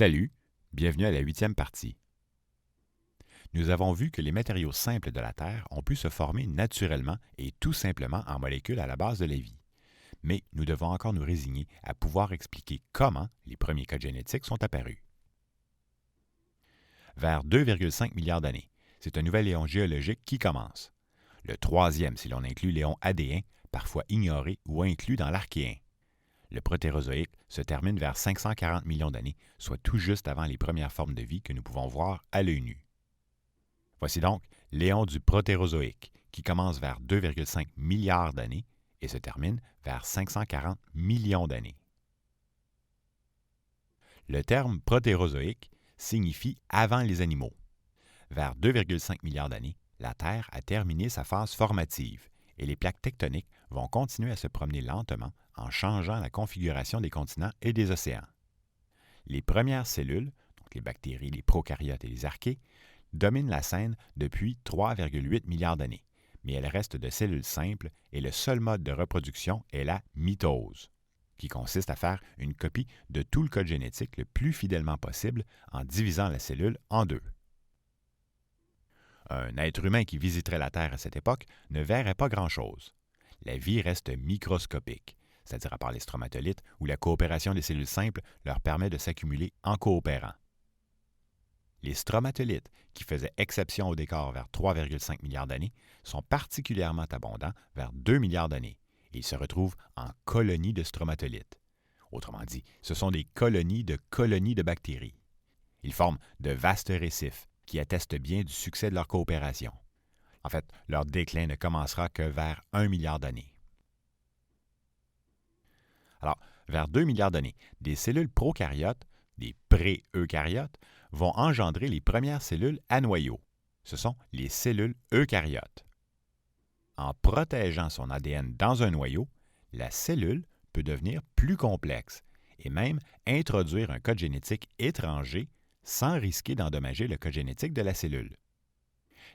Salut, bienvenue à la 8e partie. Nous avons vu que les matériaux simples de la Terre ont pu se former naturellement et tout simplement en molécules à la base de la vie. Mais nous devons encore nous résigner à pouvoir expliquer comment les premiers codes génétiques sont apparus. Vers 2,5 milliards d'années, c'est un nouvel éon géologique qui commence. Le troisième si l'on inclut l'éon adéen, parfois ignoré ou inclus dans l'Archéen. Le Protérozoïque se termine vers 540 millions d'années, soit tout juste avant les premières formes de vie que nous pouvons voir à l'œil nu. Voici donc l'éon du Protérozoïque, qui commence vers 2,5 milliards d'années et se termine vers 540 millions d'années. Le terme protérozoïque signifie avant les animaux. Vers 2,5 milliards d'années, la Terre a terminé sa phase formative et les plaques tectoniques vont continuer à se promener lentement en changeant la configuration des continents et des océans. Les premières cellules, donc les bactéries, les prokaryotes et les archées, dominent la scène depuis 3,8 milliards d'années, mais elles restent de cellules simples et le seul mode de reproduction est la mitose, qui consiste à faire une copie de tout le code génétique le plus fidèlement possible en divisant la cellule en deux. Un être humain qui visiterait la Terre à cette époque ne verrait pas grand-chose. La vie reste microscopique, c'est-à-dire à part les stromatolites où la coopération des cellules simples leur permet de s'accumuler en coopérant. Les stromatolites, qui faisaient exception au décor vers 3,5 milliards d'années, sont particulièrement abondants vers 2 milliards d'années et ils se retrouvent en colonies de stromatolites. Autrement dit, ce sont des colonies de bactéries. Ils forment de vastes récifs qui attestent bien du succès de leur coopération. En fait, leur déclin ne commencera que vers 1 milliard d'années. Alors, vers 2 milliards d'années, des cellules prokaryotes, des pré-eucaryotes, vont engendrer les premières cellules à noyau. Ce sont les cellules eucaryotes. En protégeant son ADN dans un noyau, la cellule peut devenir plus complexe et même introduire un code génétique étranger sans risquer d'endommager le code génétique de la cellule.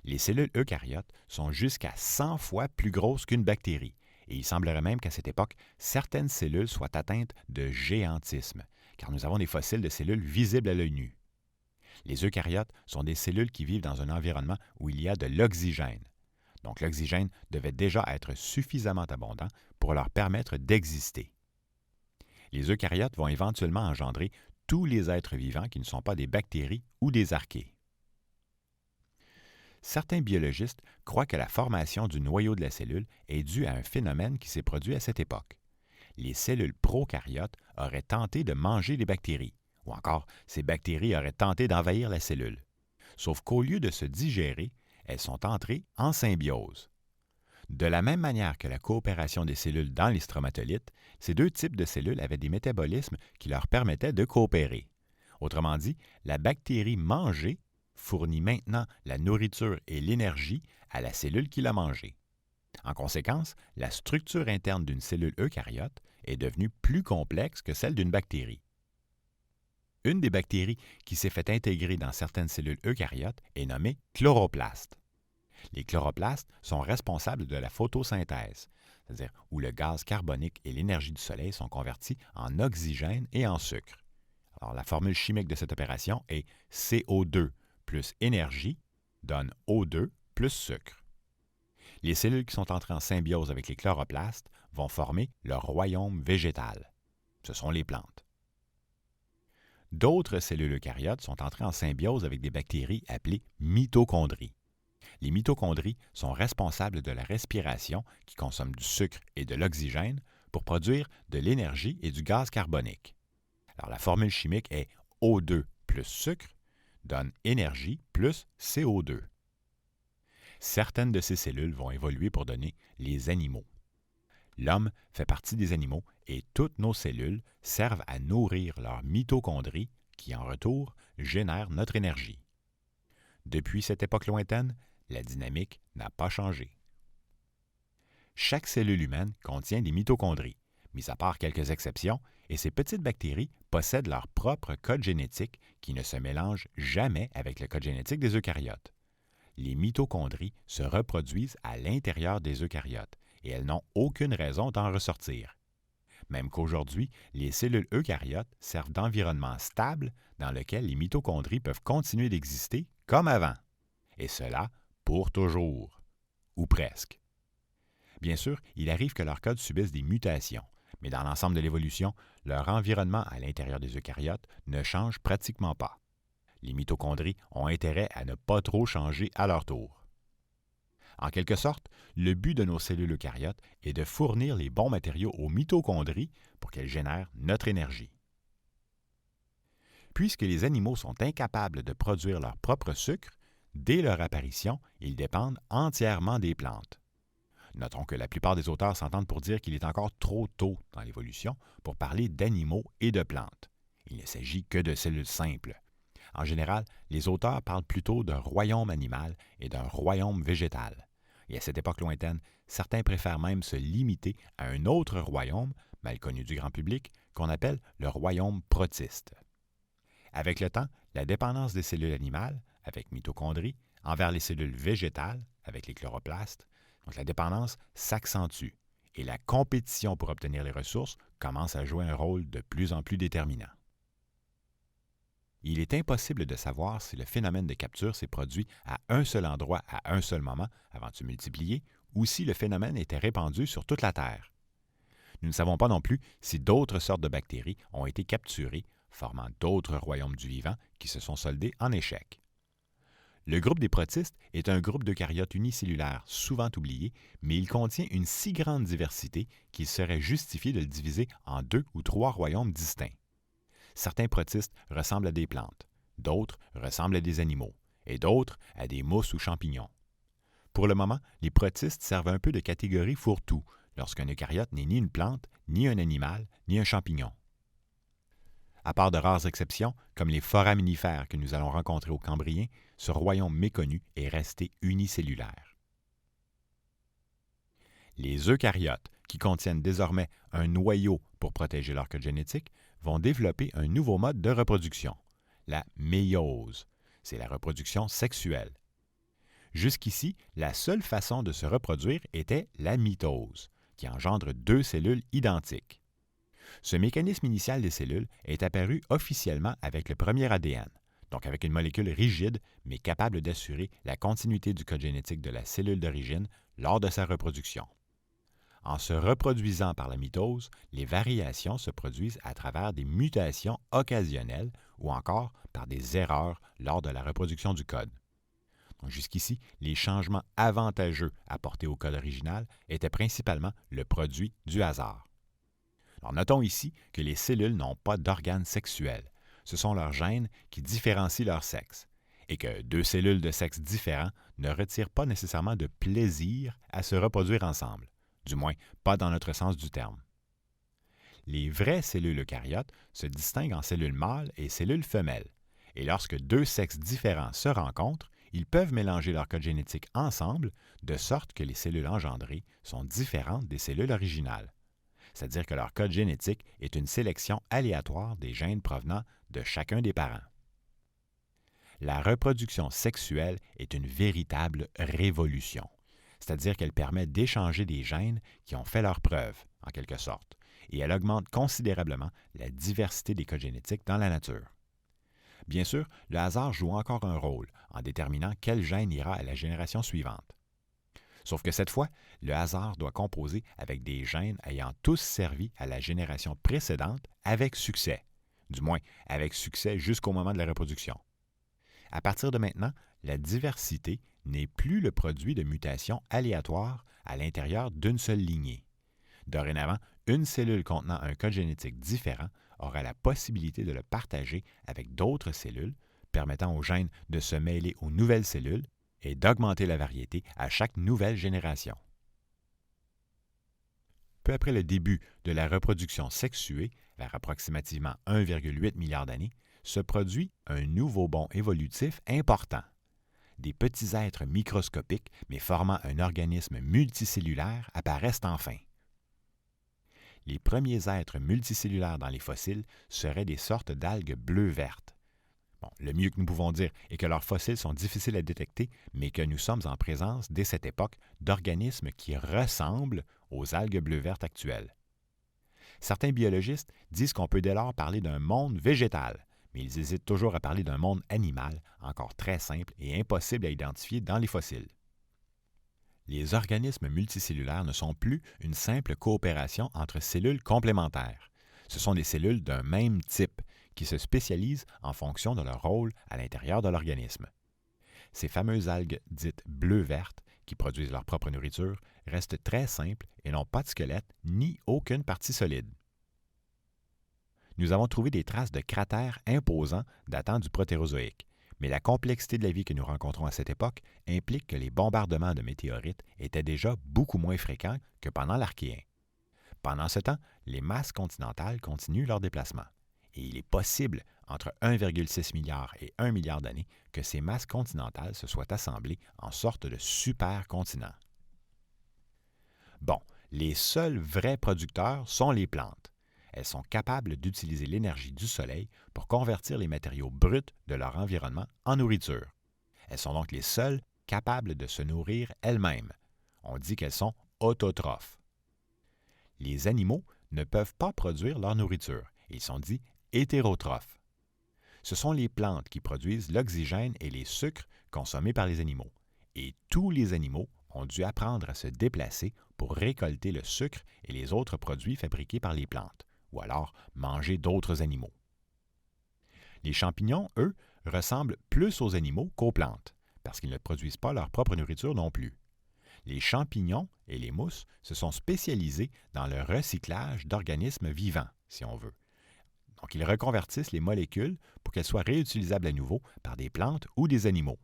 Les cellules eucaryotes sont jusqu'à 100 fois plus grosses qu'une bactérie et il semblerait même qu'à cette époque, certaines cellules soient atteintes de géantisme, car nous avons des fossiles de cellules visibles à l'œil nu. Les eucaryotes sont des cellules qui vivent dans un environnement où il y a de l'oxygène. Donc l'oxygène devait déjà être suffisamment abondant pour leur permettre d'exister. Les eucaryotes vont éventuellement engendrer tous les êtres vivants qui ne sont pas des bactéries ou des archées. Certains biologistes croient que la formation du noyau de la cellule est due à un phénomène qui s'est produit à cette époque. Les cellules prokaryotes auraient tenté de manger des bactéries, ou encore ces bactéries auraient tenté d'envahir la cellule. Sauf qu'au lieu de se digérer, elles sont entrées en symbiose. De la même manière que la coopération des cellules dans les stromatolites, ces deux types de cellules avaient des métabolismes qui leur permettaient de coopérer. Autrement dit, la bactérie mangée fournit maintenant la nourriture et l'énergie à la cellule qui l'a mangée. En conséquence, la structure interne d'une cellule eucaryote est devenue plus complexe que celle d'une bactérie. Une des bactéries qui s'est fait intégrer dans certaines cellules eucaryotes est nommée chloroplastes. Les chloroplastes sont responsables de la photosynthèse, c'est-à-dire où le gaz carbonique et l'énergie du soleil sont convertis en oxygène et en sucre. Alors, la formule chimique de cette opération est CO2 plus énergie donne O2 plus sucre. Les cellules qui sont entrées en symbiose avec les chloroplastes vont former leur royaume végétal. Ce sont les plantes. D'autres cellules eucaryotes sont entrées en symbiose avec des bactéries appelées mitochondries. Les mitochondries sont responsables de la respiration qui consomme du sucre et de l'oxygène pour produire de l'énergie et du gaz carbonique. Alors la formule chimique est O2 plus sucre donne énergie plus CO2. Certaines de ces cellules vont évoluer pour donner les animaux. L'homme fait partie des animaux et toutes nos cellules servent à nourrir leurs mitochondries qui, en retour, génèrent notre énergie. Depuis cette époque lointaine, la dynamique n'a pas changé. Chaque cellule humaine contient des mitochondries, mis à part quelques exceptions, et ces petites bactéries possèdent leur propre code génétique qui ne se mélange jamais avec le code génétique des eucaryotes. Les mitochondries se reproduisent à l'intérieur des eucaryotes et elles n'ont aucune raison d'en ressortir. même qu'aujourd'hui, les cellules eucaryotes servent d'environnement stable dans lequel les mitochondries peuvent continuer d'exister comme avant. Et cela pour toujours, ou presque. Bien sûr, il arrive que leurs codes subissent des mutations, mais dans l'ensemble de l'évolution, leur environnement à l'intérieur des eucaryotes ne change pratiquement pas. Les mitochondries ont intérêt à ne pas trop changer à leur tour. En quelque sorte, le but de nos cellules eucaryotes est de fournir les bons matériaux aux mitochondries pour qu'elles génèrent notre énergie. Puisque les animaux sont incapables de produire leur propre sucre, dès leur apparition, ils dépendent entièrement des plantes. Notons que la plupart des auteurs s'entendent pour dire qu'il est encore trop tôt dans l'évolution pour parler d'animaux et de plantes. Il ne s'agit que de cellules simples. En général, les auteurs parlent plutôt d'un royaume animal et d'un royaume végétal. Et à cette époque lointaine, certains préfèrent même se limiter à un autre royaume, mal connu du grand public, qu'on appelle le royaume protiste. Avec le temps, la dépendance des cellules animales, avec mitochondries, envers les cellules végétales, avec les chloroplastes, donc la dépendance s'accentue et la compétition pour obtenir les ressources commence à jouer un rôle de plus en plus déterminant. Il est impossible de savoir si le phénomène de capture s'est produit à un seul endroit à un seul moment avant de se multiplier ou si le phénomène était répandu sur toute la Terre. Nous ne savons pas non plus si d'autres sortes de bactéries ont été capturées, formant d'autres royaumes du vivant qui se sont soldés en échec. Le groupe des protistes est un groupe d'eucaryotes unicellulaires souvent oublié, mais il contient une si grande diversité qu'il serait justifié de le diviser en 2 ou 3 royaumes distincts. Certains protistes ressemblent à des plantes, d'autres ressemblent à des animaux, et d'autres à des mousses ou champignons. Pour le moment, les protistes servent un peu de catégorie fourre-tout, lorsqu'un eucaryote n'est ni une plante, ni un animal, ni un champignon. À part de rares exceptions, comme les foraminifères que nous allons rencontrer au Cambrien, ce royaume méconnu est resté unicellulaire. Les eucaryotes, qui contiennent désormais un noyau pour protéger leur code génétique, vont développer un nouveau mode de reproduction, la méiose. C'est la reproduction sexuelle. Jusqu'ici, la seule façon de se reproduire était la mitose, qui engendre 2 cellules identiques. Ce mécanisme initial des cellules est apparu officiellement avec le premier ADN, donc avec une molécule rigide mais capable d'assurer la continuité du code génétique de la cellule d'origine lors de sa reproduction. En se reproduisant par la mitose, les variations se produisent à travers des mutations occasionnelles ou encore par des erreurs lors de la reproduction du code. Donc jusqu'ici, les changements avantageux apportés au code original étaient principalement le produit du hasard. Alors notons ici que les cellules n'ont pas d'organes sexuels. Ce sont leurs gènes qui différencient leur sexe, et que 2 cellules de sexe différents ne retirent pas nécessairement de plaisir à se reproduire ensemble, du moins pas dans notre sens du terme. Les vraies cellules eucaryotes se distinguent en cellules mâles et cellules femelles, et lorsque 2 sexes différents se rencontrent, ils peuvent mélanger leur code génétique ensemble de sorte que les cellules engendrées sont différentes des cellules originales. C'est-à-dire que leur code génétique est une sélection aléatoire des gènes provenant de chacun des parents. La reproduction sexuelle est une véritable révolution, c'est-à-dire qu'elle permet d'échanger des gènes qui ont fait leurs preuves, en quelque sorte, et elle augmente considérablement la diversité des codes génétiques dans la nature. Bien sûr, le hasard joue encore un rôle en déterminant quel gène ira à la génération suivante. Sauf que cette fois, le hasard doit composer avec des gènes ayant tous servi à la génération précédente avec succès, du moins avec succès jusqu'au moment de la reproduction. À partir de maintenant, la diversité n'est plus le produit de mutations aléatoires à l'intérieur d'une seule lignée. Dorénavant, une cellule contenant un code génétique différent aura la possibilité de le partager avec d'autres cellules, permettant aux gènes de se mêler aux nouvelles cellules et d'augmenter la variété à chaque nouvelle génération. Peu après le début de la reproduction sexuée, vers approximativement 1,8 milliard d'années, se produit un nouveau bond évolutif important. Des petits êtres microscopiques, mais formant un organisme multicellulaire, apparaissent enfin. Les premiers êtres multicellulaires dans les fossiles seraient des sortes d'algues bleu-vertes. Le mieux que nous pouvons dire est que leurs fossiles sont difficiles à détecter, mais que nous sommes en présence, dès cette époque, d'organismes qui ressemblent aux algues bleu-vertes actuelles. Certains biologistes disent qu'on peut dès lors parler d'un monde végétal, mais ils hésitent toujours à parler d'un monde animal, encore très simple et impossible à identifier dans les fossiles. Les organismes multicellulaires ne sont plus une simple coopération entre cellules complémentaires. Ce sont des cellules d'un même type qui se spécialisent en fonction de leur rôle à l'intérieur de l'organisme. Ces fameuses algues dites bleu-vertes, qui produisent leur propre nourriture, restent très simples et n'ont pas de squelette ni aucune partie solide. Nous avons trouvé des traces de cratères imposants datant du Protérozoïque, mais la complexité de la vie que nous rencontrons à cette époque implique que les bombardements de météorites étaient déjà beaucoup moins fréquents que pendant l'Archéen. Pendant ce temps, les masses continentales continuent leur déplacement. Et il est possible, entre 1,6 milliard et 1 milliard d'années, que ces masses continentales se soient assemblées en sorte de supercontinents. Bon, les seuls vrais producteurs sont les plantes. Elles sont capables d'utiliser l'énergie du soleil pour convertir les matériaux bruts de leur environnement en nourriture. Elles sont donc les seules capables de se nourrir elles-mêmes. On dit qu'elles sont autotrophes. Les animaux ne peuvent pas produire leur nourriture. Ils sont dits hétérotrophes. Ce sont les plantes qui produisent l'oxygène et les sucres consommés par les animaux. Et tous les animaux ont dû apprendre à se déplacer pour récolter le sucre et les autres produits fabriqués par les plantes, ou alors manger d'autres animaux. Les champignons, eux, ressemblent plus aux animaux qu'aux plantes, parce qu'ils ne produisent pas leur propre nourriture non plus. Les champignons et les mousses se sont spécialisés dans le recyclage d'organismes vivants, si on veut. Donc, ils reconvertissent les molécules pour qu'elles soient réutilisables à nouveau par des plantes ou des animaux.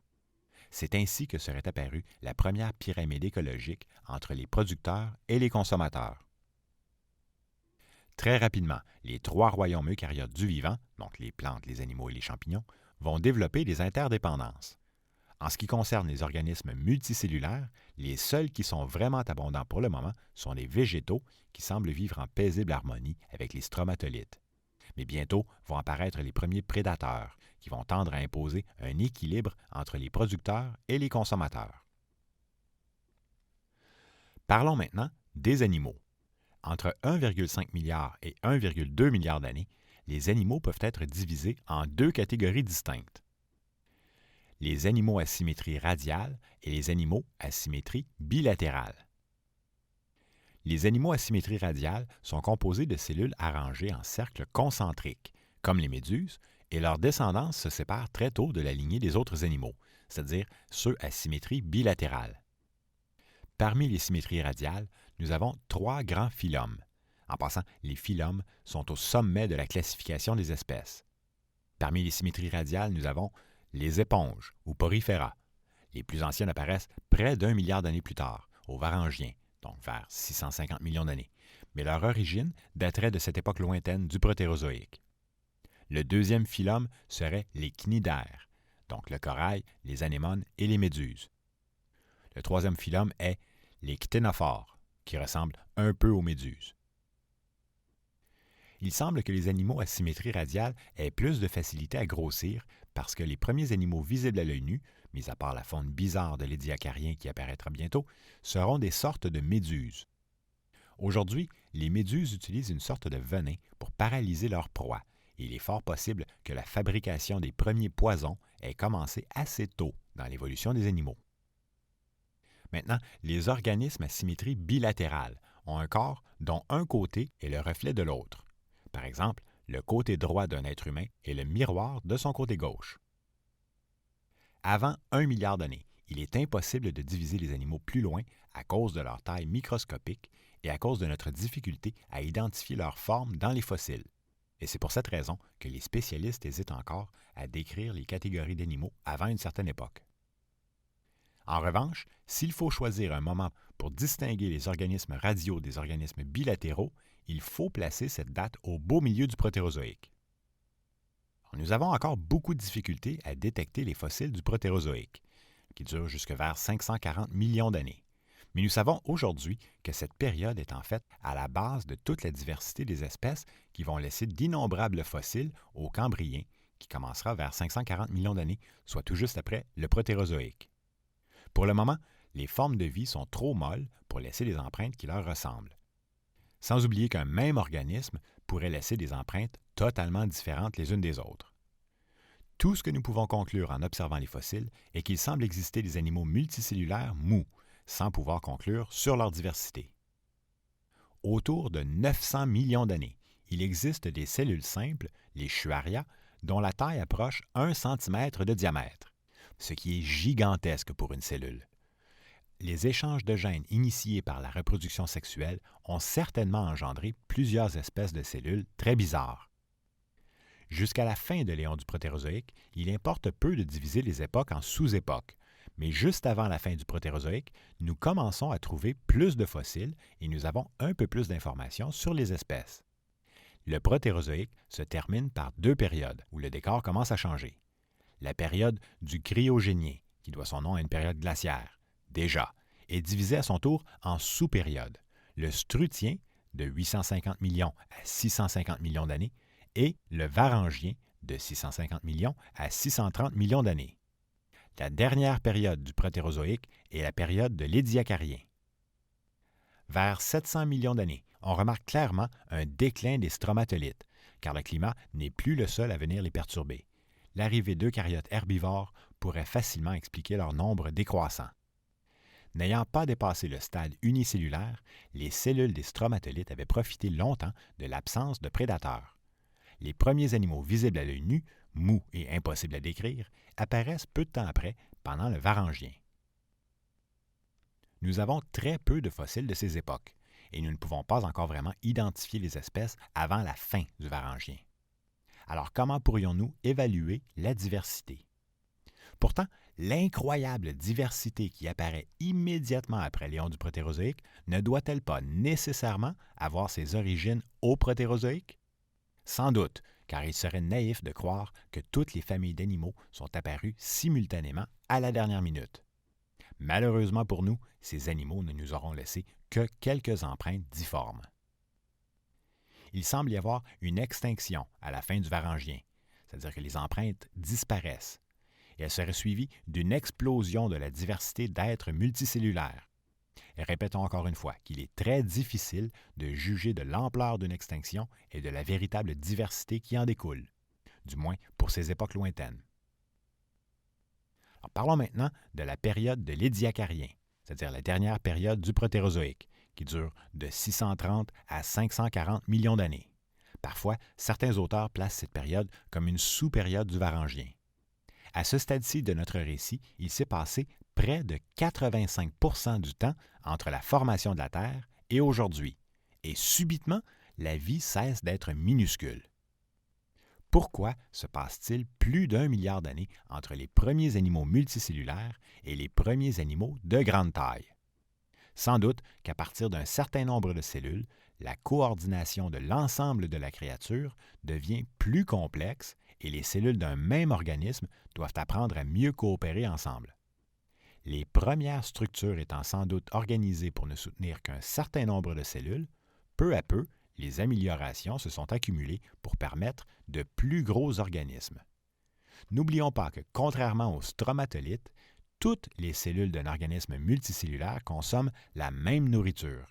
C'est ainsi que serait apparue la première pyramide écologique entre les producteurs et les consommateurs. Très rapidement, les trois royaumes eucaryotes du vivant, donc les plantes, les animaux et les champignons, vont développer des interdépendances. En ce qui concerne les organismes multicellulaires, les seuls qui sont vraiment abondants pour le moment sont les végétaux qui semblent vivre en paisible harmonie avec les stromatolites. Mais bientôt vont apparaître les premiers prédateurs qui vont tendre à imposer un équilibre entre les producteurs et les consommateurs. Parlons maintenant des animaux. Entre 1,5 milliard et 1,2 milliard d'années, les animaux peuvent être divisés en deux catégories distinctes. Les animaux à symétrie radiale et les animaux à symétrie bilatérale. Les animaux à symétrie radiale sont composés de cellules arrangées en cercles concentriques, comme les méduses, et leur descendance se sépare très tôt de la lignée des autres animaux, c'est-à-dire ceux à symétrie bilatérale. Parmi les symétries radiales, nous avons trois grands phylums. En passant, les phylums sont au sommet de la classification des espèces. Parmi les symétries radiales, nous avons les éponges, ou porifera. Les plus anciennes apparaissent près d'1 milliard d'années plus tard, aux Varangiens, donc vers 650 millions d'années, mais leur origine daterait de cette époque lointaine du Protérozoïque. Le deuxième phylum serait les cnidaires, donc le corail, les anémones et les méduses. Le troisième phylum est les cténophores, qui ressemblent un peu aux méduses. Il semble que les animaux à symétrie radiale aient plus de facilité à grossir parce que les premiers animaux visibles à l'œil nu, mis à part la faune bizarre de l'édiacarien qui apparaîtra bientôt, seront des sortes de méduses. Aujourd'hui, les méduses utilisent une sorte de venin pour paralyser leur proie, et il est fort possible que la fabrication des premiers poisons ait commencé assez tôt dans l'évolution des animaux. Maintenant, les organismes à symétrie bilatérale ont un corps dont un côté est le reflet de l'autre. Par exemple, le côté droit d'un être humain est le miroir de son côté gauche. Avant 1 milliard d'années, il est impossible de diviser les animaux plus loin à cause de leur taille microscopique et à cause de notre difficulté à identifier leur forme dans les fossiles. Et c'est pour cette raison que les spécialistes hésitent encore à décrire les catégories d'animaux avant une certaine époque. En revanche, s'il faut choisir un moment pour distinguer les organismes radiaux des organismes bilatéraux, il faut placer cette date au beau milieu du Protérozoïque. Nous avons encore beaucoup de difficultés à détecter les fossiles du Protérozoïque, qui durent jusque vers 540 millions d'années. Mais nous savons aujourd'hui que cette période est en fait à la base de toute la diversité des espèces qui vont laisser d'innombrables fossiles au Cambrien, qui commencera vers 540 millions d'années, soit tout juste après le Protérozoïque. Pour le moment, les formes de vie sont trop molles pour laisser des empreintes qui leur ressemblent. Sans oublier qu'un même organisme pourrait laisser des empreintes totalement différentes les unes des autres. Tout ce que nous pouvons conclure en observant les fossiles est qu'il semble exister des animaux multicellulaires mous, sans pouvoir conclure sur leur diversité. Autour de 900 millions d'années, il existe des cellules simples, les Schuaria, dont la taille approche 1 cm de diamètre, ce qui est gigantesque pour une cellule. Les échanges de gènes initiés par la reproduction sexuelle ont certainement engendré plusieurs espèces de cellules très bizarres. Jusqu'à la fin de l'éon du Protérozoïque, il importe peu de diviser les époques en sous-époques, mais juste avant la fin du Protérozoïque, nous commençons à trouver plus de fossiles et nous avons un peu plus d'informations sur les espèces. Le Protérozoïque se termine par 2 périodes où le décor commence à changer. La période du Cryogénien, qui doit son nom à une période glaciaire, déjà, est divisée à son tour en sous-périodes. Le Strutien, de 850 millions à 650 millions d'années, et le Varangien, de 650 millions à 630 millions d'années. La dernière période du Protérozoïque est la période de l'Édiacarien. Vers 700 millions d'années, on remarque clairement un déclin des stromatolites, car le climat n'est plus le seul à venir les perturber. L'arrivée d'eucaryotes herbivores pourrait facilement expliquer leur nombre décroissant. N'ayant pas dépassé le stade unicellulaire, les cellules des stromatolites avaient profité longtemps de l'absence de prédateurs. Les premiers animaux visibles à l'œil nu, mous et impossibles à décrire, apparaissent peu de temps après, pendant le Varangien. Nous avons très peu de fossiles de ces époques, et nous ne pouvons pas encore vraiment identifier les espèces avant la fin du Varangien. Alors comment pourrions-nous évaluer la diversité? Pourtant, l'incroyable diversité qui apparaît immédiatement après l'éon du Protérozoïque ne doit-elle pas nécessairement avoir ses origines au Protérozoïque? Sans doute, car il serait naïf de croire que toutes les familles d'animaux sont apparues simultanément à la dernière minute. Malheureusement pour nous, ces animaux ne nous auront laissé que quelques empreintes difformes. Il semble y avoir une extinction à la fin du Varangien, c'est-à-dire que les empreintes disparaissent, et elle serait suivie d'une explosion de la diversité d'êtres multicellulaires. Et répétons encore une fois qu'il est très difficile de juger de l'ampleur d'une extinction et de la véritable diversité qui en découle, du moins pour ces époques lointaines. Alors parlons maintenant de la période de l'Édiacarien, c'est-à-dire la dernière période du Protérozoïque, qui dure de 630 à 540 millions d'années. Parfois, certains auteurs placent cette période comme une sous-période du Varangien. À ce stade-ci de notre récit, il s'est passé près de 85 % du temps entre la formation de la Terre et aujourd'hui, et subitement, la vie cesse d'être minuscule. Pourquoi se passe-t-il plus d'1 milliard d'années entre les premiers animaux multicellulaires et les premiers animaux de grande taille? Sans doute qu'à partir d'un certain nombre de cellules, la coordination de l'ensemble de la créature devient plus complexe et les cellules d'un même organisme doivent apprendre à mieux coopérer ensemble. Les premières structures étant sans doute organisées pour ne soutenir qu'un certain nombre de cellules, peu à peu, les améliorations se sont accumulées pour permettre de plus gros organismes. N'oublions pas que, contrairement aux stromatolites, toutes les cellules d'un organisme multicellulaire consomment la même nourriture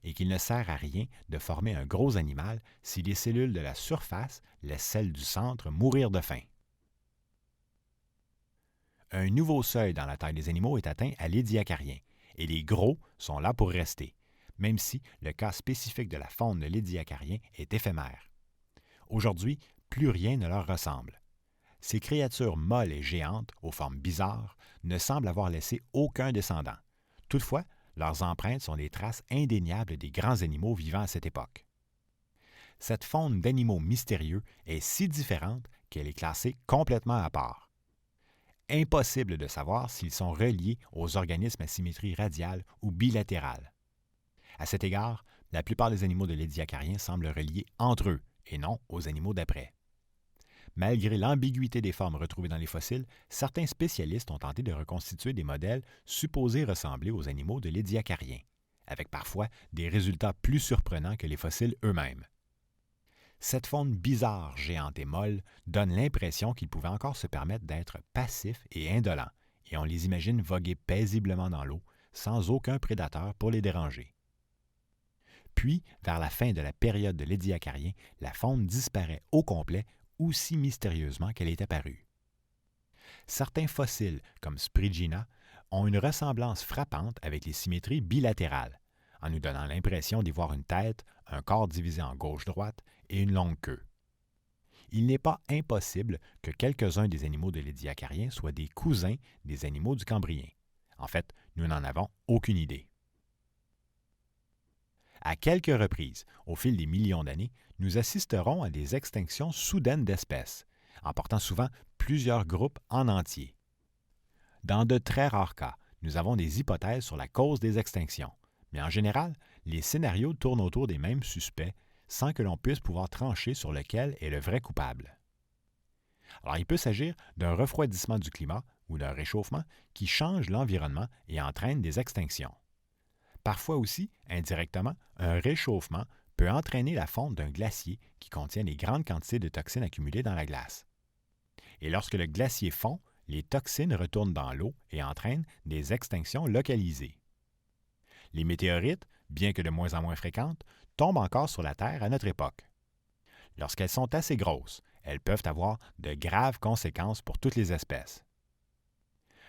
et qu'il ne sert à rien de former un gros animal si les cellules de la surface laissent celles du centre mourir de faim. Un nouveau seuil dans la taille des animaux est atteint à l'Édiacarien, et les gros sont là pour rester, même si le cas spécifique de la faune de l'Édiacarien est éphémère. Aujourd'hui, plus rien ne leur ressemble. Ces créatures molles et géantes, aux formes bizarres, ne semblent avoir laissé aucun descendant. Toutefois, leurs empreintes sont des traces indéniables des grands animaux vivant à cette époque. Cette faune d'animaux mystérieux est si différente qu'elle est classée complètement à part. Impossible de savoir s'ils sont reliés aux organismes à symétrie radiale ou bilatérale. À cet égard, la plupart des animaux de l'Édiacarien semblent reliés entre eux et non aux animaux d'après. Malgré l'ambiguïté des formes retrouvées dans les fossiles, certains spécialistes ont tenté de reconstituer des modèles supposés ressembler aux animaux de l'Édiacarien, avec parfois des résultats plus surprenants que les fossiles eux-mêmes. Cette faune bizarre, géante et molle donne l'impression qu'ils pouvaient encore se permettre d'être passifs et indolents, et on les imagine voguer paisiblement dans l'eau, sans aucun prédateur pour les déranger. Puis, vers la fin de la période de l'Édiacarien, la faune disparaît au complet, aussi mystérieusement qu'elle est apparue. Certains fossiles, comme Sprigina, ont une ressemblance frappante avec les symétries bilatérales, en nous donnant l'impression d'y voir une tête, un corps divisé en gauche-droite et une longue queue. Il n'est pas impossible que quelques-uns des animaux de l'Édiacarien soient des cousins des animaux du Cambrien. En fait, nous n'en avons aucune idée. À quelques reprises, au fil des millions d'années, nous assisterons à des extinctions soudaines d'espèces, emportant souvent plusieurs groupes en entier. Dans de très rares cas, nous avons des hypothèses sur la cause des extinctions, mais en général, les scénarios tournent autour des mêmes suspects sans que l'on puisse pouvoir trancher sur lequel est le vrai coupable. Alors, il peut s'agir d'un refroidissement du climat ou d'un réchauffement qui change l'environnement et entraîne des extinctions. Parfois aussi, indirectement, un réchauffement peut entraîner la fonte d'un glacier qui contient les grandes quantités de toxines accumulées dans la glace. Et lorsque le glacier fond, les toxines retournent dans l'eau et entraînent des extinctions localisées. Les météorites, bien que de moins en moins fréquentes, tombent encore sur la Terre à notre époque. Lorsqu'elles sont assez grosses, elles peuvent avoir de graves conséquences pour toutes les espèces.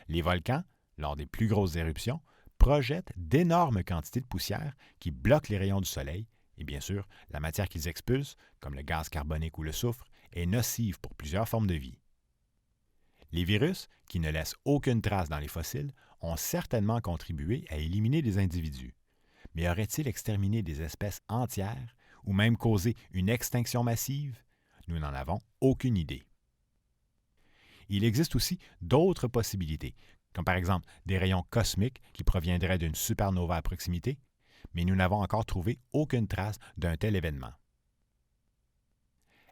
Les volcans, lors des plus grosses éruptions, projettent d'énormes quantités de poussière qui bloquent les rayons du soleil et bien sûr, la matière qu'ils expulsent, comme le gaz carbonique ou le soufre, est nocive pour plusieurs formes de vie. Les virus, qui ne laissent aucune trace dans les fossiles, ont certainement contribué à éliminer des individus. Mais auraient-ils exterminé des espèces entières ou même causé une extinction massive? Nous n'en avons aucune idée. Il existe aussi d'autres possibilités, comme par exemple des rayons cosmiques qui proviendraient d'une supernova à proximité, mais nous n'avons encore trouvé aucune trace d'un tel événement.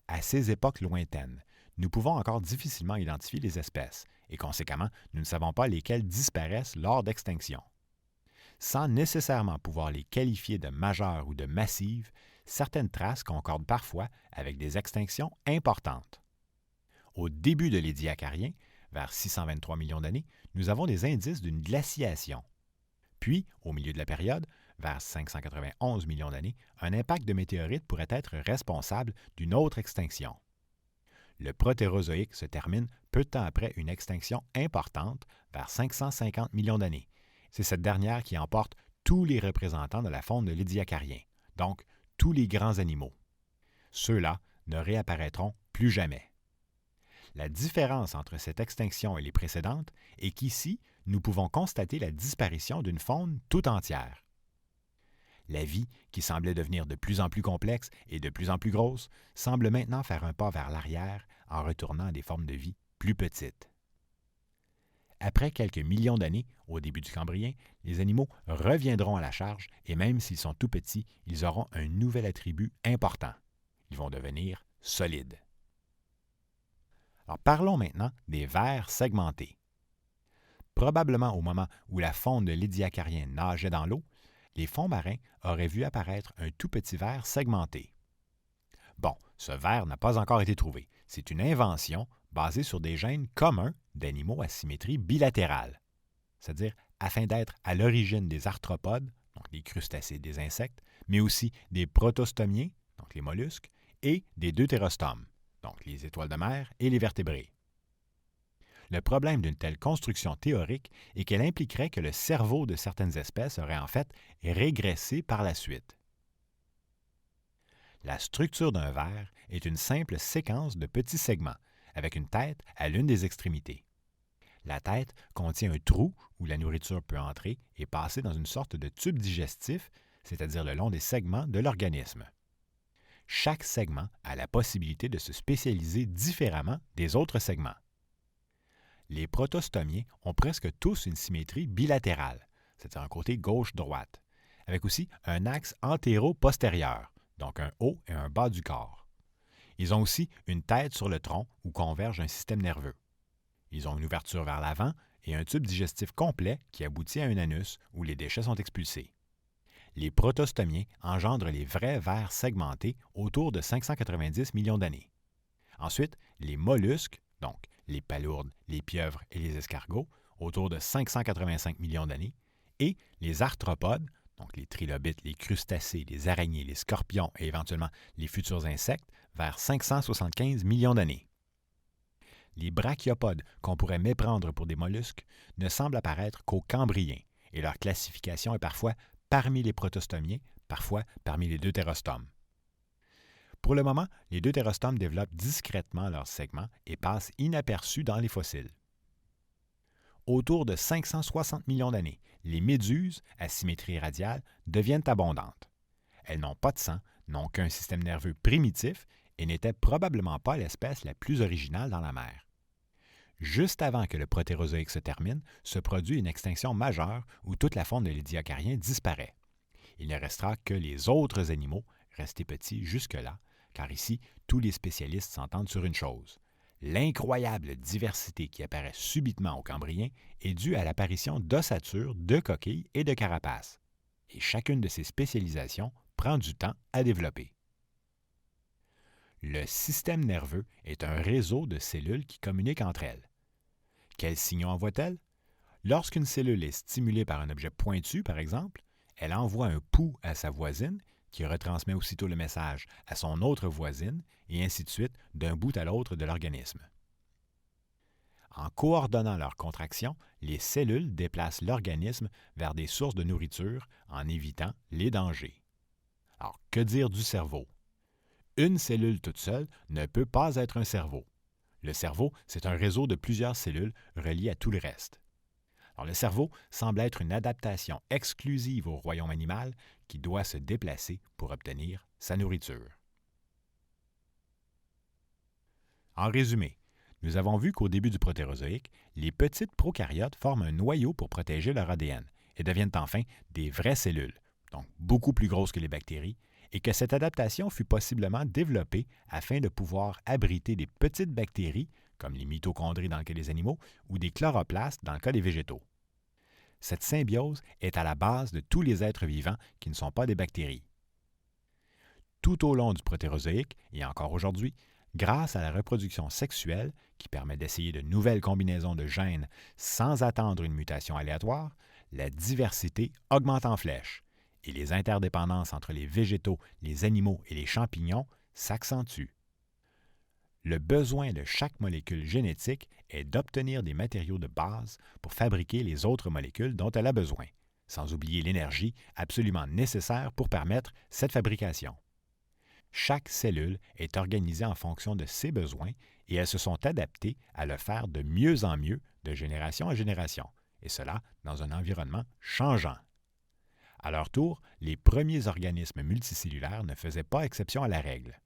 À ces époques lointaines, nous pouvons encore difficilement identifier les espèces et conséquemment, nous ne savons pas lesquelles disparaissent lors d'extinction. Sans nécessairement pouvoir les qualifier de majeures ou de massives, certaines traces concordent parfois avec des extinctions importantes. Au début de l'Édiacarien, vers 623 millions d'années, nous avons des indices d'une glaciation. Puis, au milieu de la période, vers 591 millions d'années, un impact de météorite pourrait être responsable d'une autre extinction. Le Protérozoïque se termine peu de temps après une extinction importante, vers 550 millions d'années. C'est cette dernière qui emporte tous les représentants de la faune de l'Édiacarien, donc tous les grands animaux. Ceux-là ne réapparaîtront plus jamais. La différence entre cette extinction et les précédentes est qu'ici, nous pouvons constater la disparition d'une faune tout entière. La vie, qui semblait devenir de plus en plus complexe et de plus en plus grosse, semble maintenant faire un pas vers l'arrière en retournant à des formes de vie plus petites. Après quelques millions d'années, au début du Cambrien, les animaux reviendront à la charge et même s'ils sont tout petits, ils auront un nouvel attribut important. Ils vont devenir solides. Alors parlons maintenant des vers segmentés. Probablement au moment où la faune de l'Édiacarien nageait dans l'eau, les fonds marins auraient vu apparaître un tout petit ver segmenté. Bon, ce ver n'a pas encore été trouvé. C'est une invention basée sur des gènes communs d'animaux à symétrie bilatérale, c'est-à-dire afin d'être à l'origine des arthropodes, donc des crustacés, des insectes, mais aussi des protostomiens, donc les mollusques, et des deutérostomes, donc les étoiles de mer et les vertébrés. Le problème d'une telle construction théorique est qu'elle impliquerait que le cerveau de certaines espèces aurait en fait régressé par la suite. La structure d'un ver est une simple séquence de petits segments, avec une tête à l'une des extrémités. La tête contient un trou où la nourriture peut entrer et passer dans une sorte de tube digestif, c'est-à-dire le long des segments de l'organisme. Chaque segment a la possibilité de se spécialiser différemment des autres segments. Les protostomiens ont presque tous une symétrie bilatérale, c'est-à-dire un côté gauche-droite, avec aussi un axe antéro-postérieur, donc un haut et un bas du corps. Ils ont aussi une tête sur le tronc où converge un système nerveux. Ils ont une ouverture vers l'avant et un tube digestif complet qui aboutit à un anus où les déchets sont expulsés. Les protostomiens engendrent les vrais vers segmentés autour de 590 millions d'années. Ensuite, les mollusques, donc les palourdes, les pieuvres et les escargots, autour de 585 millions d'années, et les arthropodes, donc les trilobites, les crustacés, les araignées, les scorpions et éventuellement les futurs insectes, vers 575 millions d'années. Les brachiopodes, qu'on pourrait méprendre pour des mollusques, ne semblent apparaître qu'au Cambrien, et leur classification est parfois parmi les protostomiens, parfois parmi les deutérostomes. Pour le moment, les deutérostomes développent discrètement leurs segments et passent inaperçus dans les fossiles. Autour de 560 millions d'années, les méduses, à symétrie radiale, deviennent abondantes. Elles n'ont pas de sang, n'ont qu'un système nerveux primitif et n'étaient probablement pas l'espèce la plus originale dans la mer. Juste avant que le Protérozoïque se termine, se produit une extinction majeure où toute la faune de l'Édiacarien disparaît. Il ne restera que les autres animaux, restés petits jusque-là, car ici, tous les spécialistes s'entendent sur une chose. L'incroyable diversité qui apparaît subitement au Cambrien est due à l'apparition d'ossature, de coquilles et de carapaces. Et chacune de ces spécialisations prend du temps à développer. Le système nerveux est un réseau de cellules qui communiquent entre elles. Quels signaux envoie-t-elle? Lorsqu'une cellule est stimulée par un objet pointu, par exemple, elle envoie un pouls à sa voisine qui retransmet aussitôt le message à son autre voisine et ainsi de suite d'un bout à l'autre de l'organisme. En coordonnant leurs contractions, les cellules déplacent l'organisme vers des sources de nourriture en évitant les dangers. Alors, que dire du cerveau? Une cellule toute seule ne peut pas être un cerveau. Le cerveau, c'est un réseau de plusieurs cellules reliées à tout le reste. Alors, le cerveau semble être une adaptation exclusive au royaume animal qui doit se déplacer pour obtenir sa nourriture. En résumé, nous avons vu qu'au début du Protérozoïque, les petites prokaryotes forment un noyau pour protéger leur ADN et deviennent enfin des vraies cellules, donc beaucoup plus grosses que les bactéries, et que cette adaptation fut possiblement développée afin de pouvoir abriter des petites bactéries, comme les mitochondries dans le cas des animaux, ou des chloroplastes dans le cas des végétaux. Cette symbiose est à la base de tous les êtres vivants qui ne sont pas des bactéries. Tout au long du Protérozoïque, et encore aujourd'hui, grâce à la reproduction sexuelle, qui permet d'essayer de nouvelles combinaisons de gènes sans attendre une mutation aléatoire, la diversité augmente en flèche, et les interdépendances entre les végétaux, les animaux et les champignons s'accentuent. Le besoin de chaque molécule génétique est d'obtenir des matériaux de base pour fabriquer les autres molécules dont elle a besoin, sans oublier l'énergie absolument nécessaire pour permettre cette fabrication. Chaque cellule est organisée en fonction de ses besoins et elles se sont adaptées à le faire de mieux en mieux de génération en génération, et cela dans un environnement changeant. À leur tour, les premiers organismes multicellulaires ne faisaient pas exception à la règle.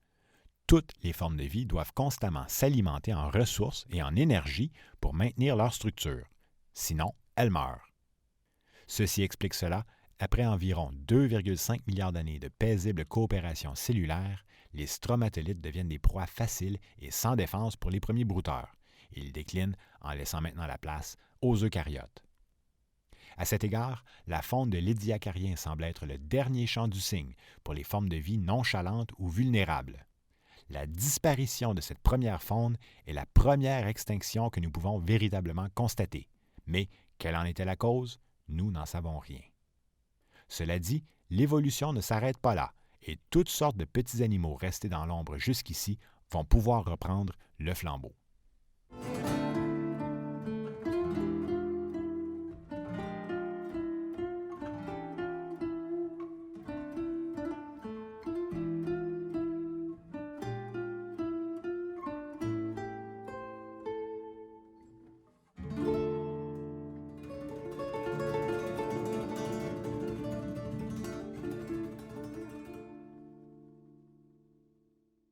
Toutes les formes de vie doivent constamment s'alimenter en ressources et en énergie pour maintenir leur structure. Sinon, elles meurent. Ceci explique cela. Après environ 2,5 milliards d'années de paisible coopération cellulaire, les stromatolites deviennent des proies faciles et sans défense pour les premiers brouteurs. Ils déclinent en laissant maintenant la place aux eucaryotes. À cet égard, la faune de l'Édiacarien semble être le dernier champ du cygne pour les formes de vie nonchalantes ou vulnérables. La disparition de cette première faune est la première extinction que nous pouvons véritablement constater. Mais quelle en était la cause? Nous n'en savons rien. Cela dit, l'évolution ne s'arrête pas là, et toutes sortes de petits animaux restés dans l'ombre jusqu'ici vont pouvoir reprendre le flambeau.